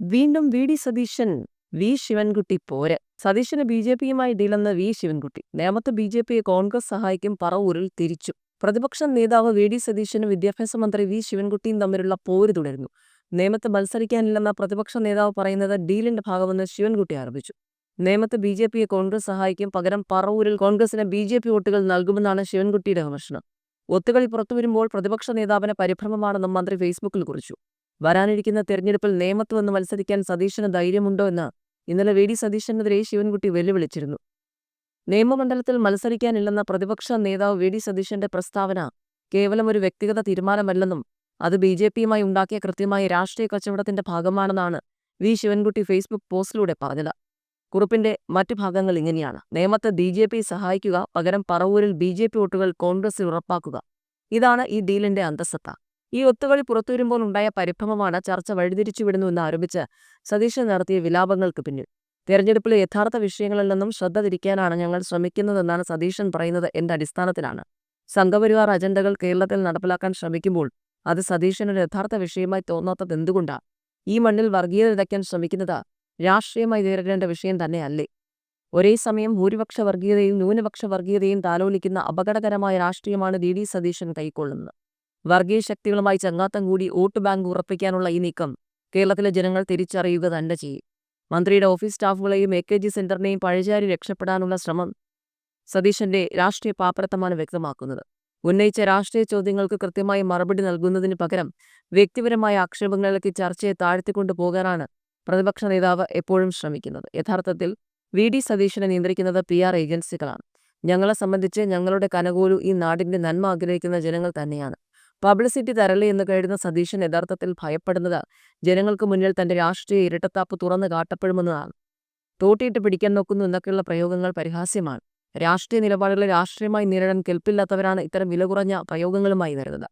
വീണ്ടും വി ഡി സതീശൻ വി ശിവൻകുട്ടി പോര്. സതീശന് ബി ജെ പിയുമായി ഡീലെന്ന് വി ശിവൻകുട്ടി. നേമത്ത് ബി ജെ പിയെ കോൺഗ്രസ് സഹായിക്കും പറവൂരിൽ തിരിച്ചു. പ്രതിപക്ഷ നേതാവ് വി ഡി സതീശനും വിദ്യാഭ്യാസ മന്ത്രി വി ശിവൻകുട്ടിയും തമ്മിലുള്ള പോര് തുടരുന്നു. നേമത്ത് മത്സരിക്കാനില്ലെന്ന പ്രതിപക്ഷ നേതാവ് പറയുന്നത് ഡീലിന്റെ ഭാഗമെന്ന് ശിവൻകുട്ടി ആരോപിച്ചു. നേമത്ത് ബി ജെ പിയെ കോൺഗ്രസ് സഹായിക്കും, പകരം പറവൂരിൽ കോൺഗ്രസിന് ബി ജെ പി വോട്ടുകൾ നൽകുമെന്നാണ് ശിവൻകുട്ടിയുടെ വിമർശനം. ഒത്തുകളി പുറത്തുവരുമ്പോൾ പ്രതിപക്ഷ നേതാവിന് പരിഭ്രമമാണെന്നും മന്ത്രി ഫേസ്ബുക്കിൽ കുറിച്ചു. വരാനിരിക്കുന്ന തെരഞ്ഞെടുപ്പിൽ നേമത്ത് വന്ന് മത്സരിക്കാൻ സതീശന് ധൈര്യമുണ്ടോ എന്ന് ഇന്നലെ വി ഡി സതീശനെതിരെ ശിവൻകുട്ടി വെല്ലുവിളിച്ചിരുന്നു. നിയമമണ്ഡലത്തിൽ മത്സരിക്കാനില്ലെന്ന പ്രതിപക്ഷ നേതാവ് വി ഡി സതീശന്റെ പ്രസ്താവന കേവലം ഒരു വ്യക്തിഗത തീരുമാനമല്ലെന്നും അത് ബി ജെ പിയുമായി ഉണ്ടാക്കിയ കൃത്യമായ രാഷ്ട്രീയ കച്ചവടത്തിന്റെ ഭാഗമാണെന്നാണ് വി ശിവൻകുട്ടി ഫേസ്ബുക്ക് പോസ്റ്റിലൂടെ പറഞ്ഞത്. കുറിപ്പിന്റെ മറ്റു ഭാഗങ്ങൾ ഇങ്ങനെയാണ്: നേമത്ത് ബി ജെ പി സഹായിക്കുക, പകരം പറവൂരിൽ ബി ജെ പി വോട്ടുകൾ കോൺഗ്രസിൽ ഉറപ്പാക്കുക. ഇതാണ് ഈ ഡീലിന്റെ അന്തസ്സത്ത. ഈ ഒത്തുകളി പുറത്തുവരുമ്പോൾ ഉണ്ടായ പരിഭ്രമമാണ് ചർച്ച വഴിതിരിച്ചുവിടുന്നുവെന്ന് ആരോപിച്ച് സതീശൻ നടത്തിയ വിലാപങ്ങൾക്ക് പിന്നിൽ. തെരഞ്ഞെടുപ്പിലെ യഥാർത്ഥ വിഷയങ്ങളിൽ നിന്നും ശ്രദ്ധ തിരിക്കാനാണ് ഞങ്ങൾ ശ്രമിക്കുന്നതെന്നാണ് സതീശൻ പറയുന്നത്. എന്റെ അടിസ്ഥാനത്തിലാണ് സംഘപരിവാർ അജണ്ടകൾ കേരളത്തിൽ നടപ്പിലാക്കാൻ ശ്രമിക്കുമ്പോൾ അത് സതീശനൊരു യഥാർത്ഥ വിഷയമായി തോന്നാത്തത് എന്തുകൊണ്ടാണ്? ഈ മണ്ണിൽ വർഗീയത വിതയ്ക്കാൻ ശ്രമിക്കുന്നത് രാഷ്ട്രീയമായി നേരിടേണ്ട വിഷയം തന്നെയല്ലേ? ഒരേ സമയം ഭൂരിപക്ഷ വർഗീയതയും ന്യൂനപക്ഷ വർഗീയതയും താലോലിക്കുന്ന അപകടകരമായ രാഷ്ട്രീയമാണ് വി ഡി സതീശൻ കൈക്കൊള്ളുന്നത്. വർഗീയ ശക്തികളുമായി ചങ്ങാത്തം കൂടി വോട്ട് ബാങ്ക് ഉറപ്പിക്കാനുള്ള ഈ നീക്കം കേരളത്തിലെ ജനങ്ങൾ തിരിച്ചറിയുക തന്നെ ചെയ്യും. മന്ത്രിയുടെ ഓഫീസ് സ്റ്റാഫുകളെയും AKG സെന്ററിനെയും പഴിചാരി രക്ഷപ്പെടാനുള്ള ശ്രമം സതീശന്റെ രാഷ്ട്രീയ പാപ്പരത്തമാണ് വ്യക്തമാക്കുന്നത്. ഉന്നയിച്ച രാഷ്ട്രീയ ചോദ്യങ്ങൾക്ക് കൃത്യമായി മറുപടി നൽകുന്നതിന് പകരം വ്യക്തിപരമായ ആക്ഷേപങ്ങളിലേക്ക് ചർച്ചയെ താഴ്ത്തിക്കൊണ്ടു പോകാനാണ് പ്രതിപക്ഷ നേതാവ് എപ്പോഴും ശ്രമിക്കുന്നത്. യഥാർത്ഥത്തിൽ വി ഡി സതീശനെ നിയന്ത്രിക്കുന്നത് PR ഏജൻസികളാണ്. ഞങ്ങളെ സംബന്ധിച്ച് ഞങ്ങളുടെ കനകോലു ഈ നാടിന്റെ നന്മ ആഗ്രഹിക്കുന്ന ജനങ്ങൾ തന്നെയാണ്. പബ്ലിസിറ്റി തരല്ലേ എന്ന് കരുതുന്ന സതീശൻ യഥാർത്ഥത്തിൽ ഭയപ്പെടുന്നത് ജനങ്ങൾക്ക് മുന്നിൽ തന്റെ രാഷ്ട്രീയ ഇരട്ടത്താപ്പ് തുറന്നു കാട്ടപ്പെടുമെന്നതാണ്. തോട്ടിയിട്ട് പിടിക്കാൻ നോക്കുന്നു എന്നൊക്കെയുള്ള പ്രയോഗങ്ങൾ പരിഹാസ്യമാണ്. രാഷ്ട്രീയ നിലപാടുകളെ രാഷ്ട്രീയമായി നേരിടാൻ കെൽപ്പില്ലാത്തവരാണ് ഇത്തരം വില കുറഞ്ഞ പ്രയോഗങ്ങളുമായി വരുന്നത്.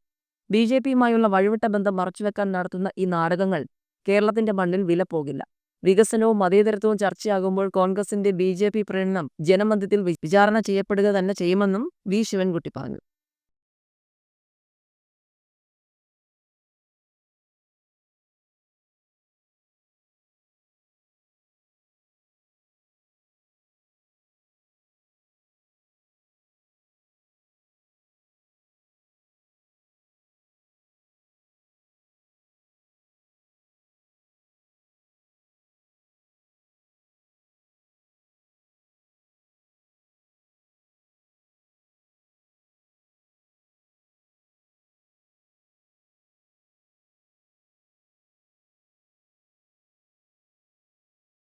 ബി ജെ പിയുമായുള്ള വഴിവിട്ട ബന്ധം മറച്ചുവെക്കാൻ നടത്തുന്ന ഈ നാടകങ്ങൾ കേരളത്തിന്റെ മണ്ണിൽ വില പോകില്ല. വികസനവും മതേതരത്വവും ചർച്ചയാകുമ്പോൾ കോൺഗ്രസിന്റെ BJP പ്രകടനം ജനമധ്യത്തിൽ വിചാരണ ചെയ്യപ്പെടുക തന്നെ ചെയ്യുമെന്നും വി ശിവൻകുട്ടി പറഞ്ഞു.